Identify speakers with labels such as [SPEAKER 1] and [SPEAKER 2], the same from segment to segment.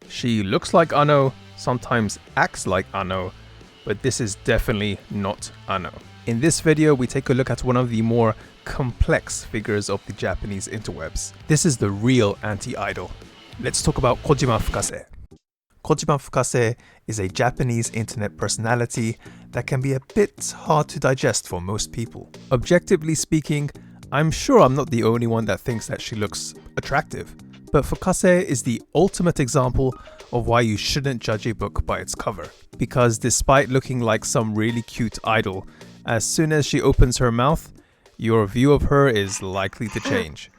[SPEAKER 1] She looks like Ano, sometimes acts like Ano, but this is definitely not Ano. In this video, we take a look at one of the more complex figures of the Japanese interwebs. This is the real anti-idol. Let's talk about Kojima Fukase. Kojima Fukase is a Japanese internet personality that can be a bit hard to digest for most people. Objectively speaking, I'm sure I'm not the only one that thinks that she looks attractive, but Fukase is the ultimate example of why you shouldn't judge a book by its cover. Because despite looking like some really cute idol, as soon as she opens her mouth, your view of her is likely to change.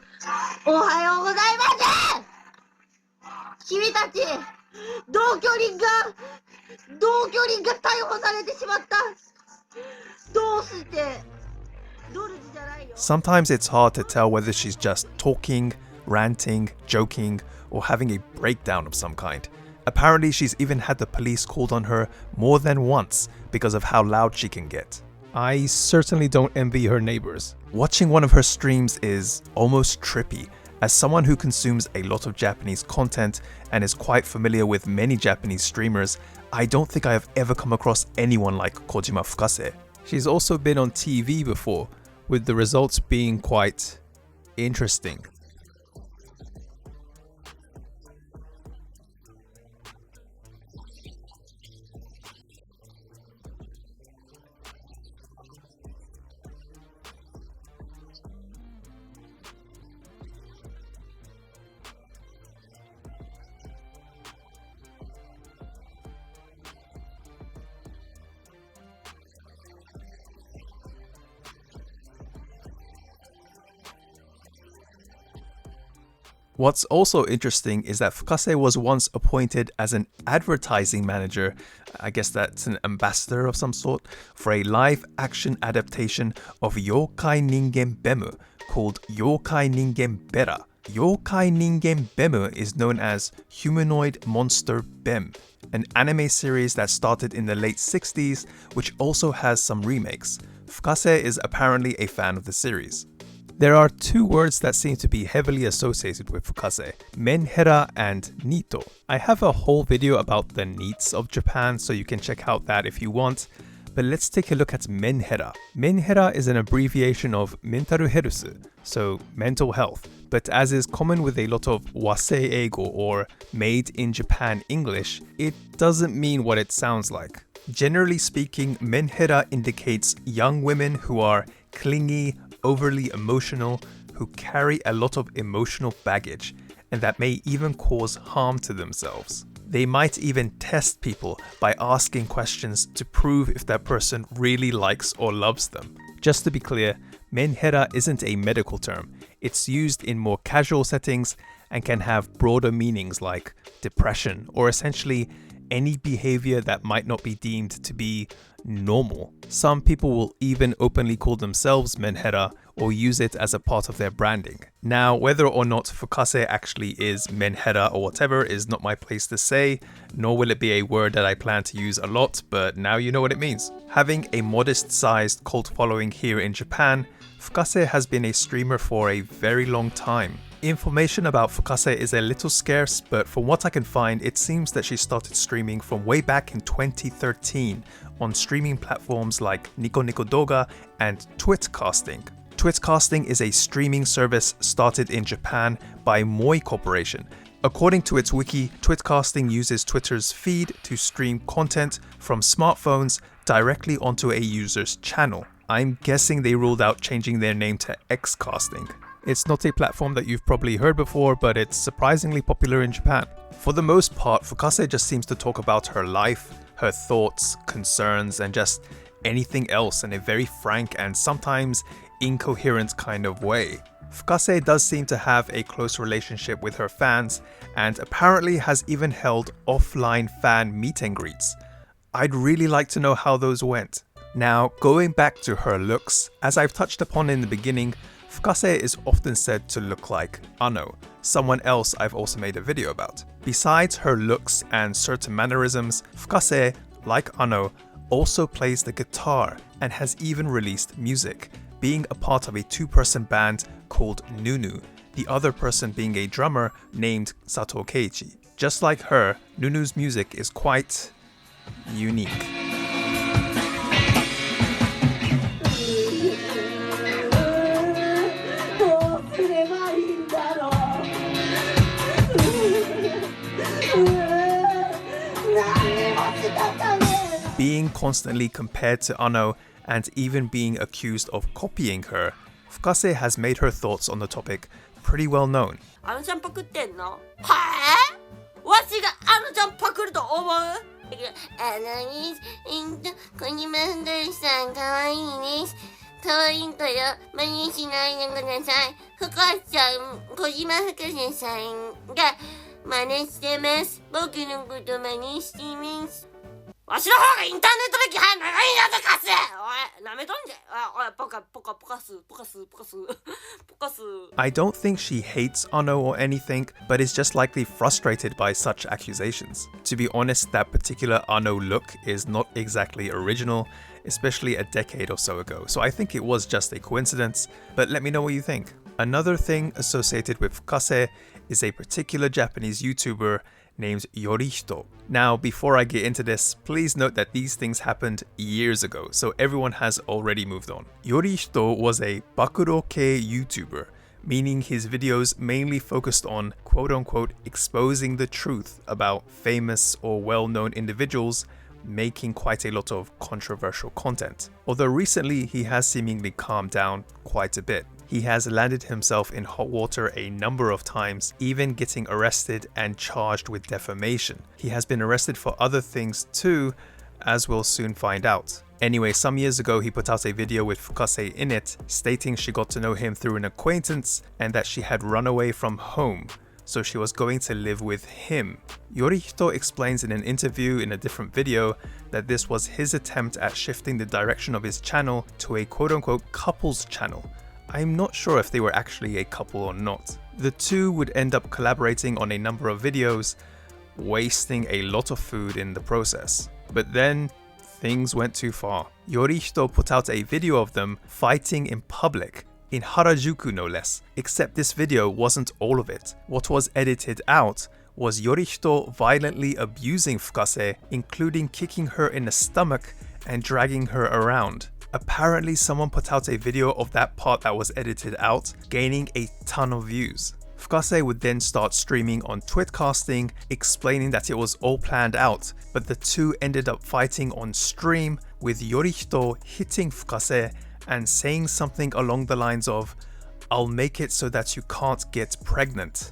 [SPEAKER 1] Sometimes it's hard to tell whether she's just talking, ranting, joking, or having a breakdown of some kind. Apparently, she's even had the police called on her more than once because of how loud she can get. I certainly don't envy her neighbors. Watching one of her streams is almost trippy. As someone who consumes a lot of Japanese content and is quite familiar with many Japanese streamers, I don't think I have ever come across anyone like Kojima Fukase. She's also been on TV before, with the results being quite interesting. What's also interesting is that Fukase was once appointed as an advertising manager, I guess that's an ambassador of some sort, for a live action adaptation of Yokai Ningen Bemu called Yokai Ningen Bera. Yokai Ningen Bemu is known as Humanoid Monster Bem, an anime series that started in the late 60s, which also has some remakes. Fukase is apparently a fan of the series. There are two words that seem to be heavily associated with Fukase, menhera and nito. I have a whole video about the neats of Japan, so you can check out that if you want, but let's take a look at menhera. Menhera is an abbreviation of mentaru herusu, so mental health, but as is common with a lot of wasei eigo or made in Japan English, it doesn't mean what it sounds like. Generally speaking, menhera indicates young women who are clingy, overly emotional, who carry a lot of emotional baggage, and that may even cause harm to themselves. They might even test people by asking questions to prove if that person really likes or loves them. Just to be clear, menhera isn't a medical term. It's used in more casual settings and can have broader meanings like depression or essentially any behavior that might not be deemed to be normal. Some people will even openly call themselves menhera or use it as a part of their branding. Now, whether or not Fukase actually is menhera or whatever is not my place to say, nor will it be a word that I plan to use a lot, but now you know what it means. Having a modest-sized cult following here in Japan, Fukase has been a streamer for a very long time. Information about Fukase is a little scarce, but from what I can find, it seems that she started streaming from way back in 2013 on streaming platforms like Nico Nico Doga and Twitcasting. Twitcasting is a streaming service started in Japan by Moi Corporation. According to its wiki, Twitcasting uses Twitter's feed to stream content from smartphones directly onto a user's channel. I'm guessing they ruled out changing their name to Xcasting. It's not a platform that you've probably heard before, but it's surprisingly popular in Japan. For the most part, Fukase just seems to talk about her life, her thoughts, concerns, and just anything else in a very frank and sometimes incoherent kind of way. Fukase does seem to have a close relationship with her fans and apparently has even held offline fan meet and greets. I'd really like to know how those went. Now, going back to her looks, as I've touched upon in the beginning, Fukase is often said to look like Ano, someone else I've also made a video about. Besides her looks and certain mannerisms, Fukase, like Ano, also plays the guitar and has even released music, being a part of a two-person band called Nunu, the other person being a drummer named Sato Keiichi. just like her, Nunu's music is quite unique. Being constantly compared to Ano and even being accused of copying her, Fukase has made her thoughts on the topic pretty well known.
[SPEAKER 2] あのちゃんパクってんの？はぁ？わしがあのちゃんパクると思う？小島ふかさんかわいいです。かわいいから真似しないでください。ふかさん、小島ふかせさんが真似してます。僕のこと真似してます。わしの方がインターネット歴長いんだぜかす。おい、なめとんじゃ。おい、ポカス。
[SPEAKER 1] I don't think she hates Ano or anything, but is just likely frustrated by such accusations. To be honest, that particular Ano look is not exactly original, especially a decade or so ago, so I think it was just a coincidence, but let me know what you think. Another thing associated with Fukase is a particular Japanese YouTuber named Yorihito. Now, before I get into this, please note that these things happened years ago, so everyone has already moved on. Yorihito was a bakuro-kei YouTuber, meaning his videos mainly focused on quote-unquote exposing the truth about famous or well-known individuals, making quite a lot of controversial content. Although recently he has seemingly calmed down quite a bit. He has landed himself in hot water a number of times, even getting arrested and charged with defamation. He has been arrested for other things too, as we'll soon find out. Anyway, some years ago he put out a video with Fukase in it, stating she got to know him through an acquaintance and that she had run away from home, so she was going to live with him. Yorihito explains in an interview in a different video that this was his attempt at shifting the direction of his channel to a quote-unquote couples channel. I'm not sure if they were actually a couple or not. The two would end up collaborating on a number of videos, wasting a lot of food in the process. But then, things went too far. Yorihito put out a video of them fighting in public, in Harajuku no less, except this video wasn't all of it. What was edited out was Yorihito violently abusing Fukase, including kicking her in the stomach and dragging her around. Apparently someone put out a video of that part that was edited out, gaining a ton of views. Fukase would then start streaming on Twitcasting, explaining that it was all planned out, but the two ended up fighting on stream, with Yorihito hitting Fukase and saying something along the lines of, "I'll make it so that you can't get pregnant."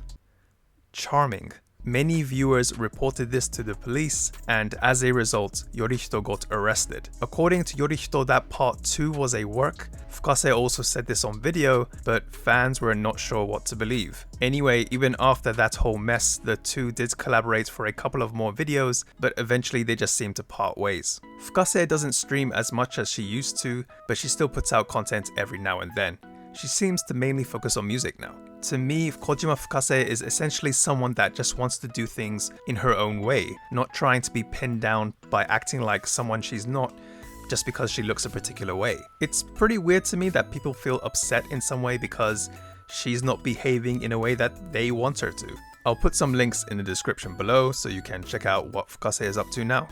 [SPEAKER 1] Charming. Many viewers reported this to the police, and as a result, Yorihito got arrested. According to Yorihito, that part 2 was a work. Fukase also said this on video, but fans were not sure what to believe. Anyway, even after that whole mess, the two did collaborate for a couple of more videos, but eventually they just seemed to part ways. Fukase doesn't stream as much as she used to, but she still puts out content every now and then. She seems to mainly focus on music now. To me, Kojima Fukase is essentially someone that just wants to do things in her own way, not trying to be pinned down by acting like someone she's not just because she looks a particular way. It's pretty weird to me that people feel upset in some way because she's not behaving in a way that they want her to. I'll put some links in the description below so you can check out what Fukase is up to now.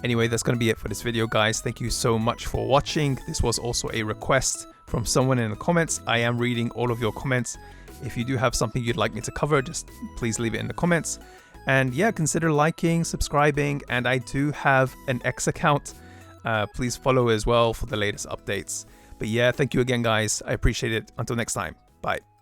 [SPEAKER 1] Anyway, that's going to be it for this video, guys. Thank you so much for watching. This was also a request from someone in the comments. I am reading all of your comments. If you do have something you'd like me to cover, just please leave it in the comments. And yeah, consider liking, subscribing, and I do have an X account. Please follow as well for the latest updates. But yeah, thank you again, guys. I appreciate it. Until next time. Bye.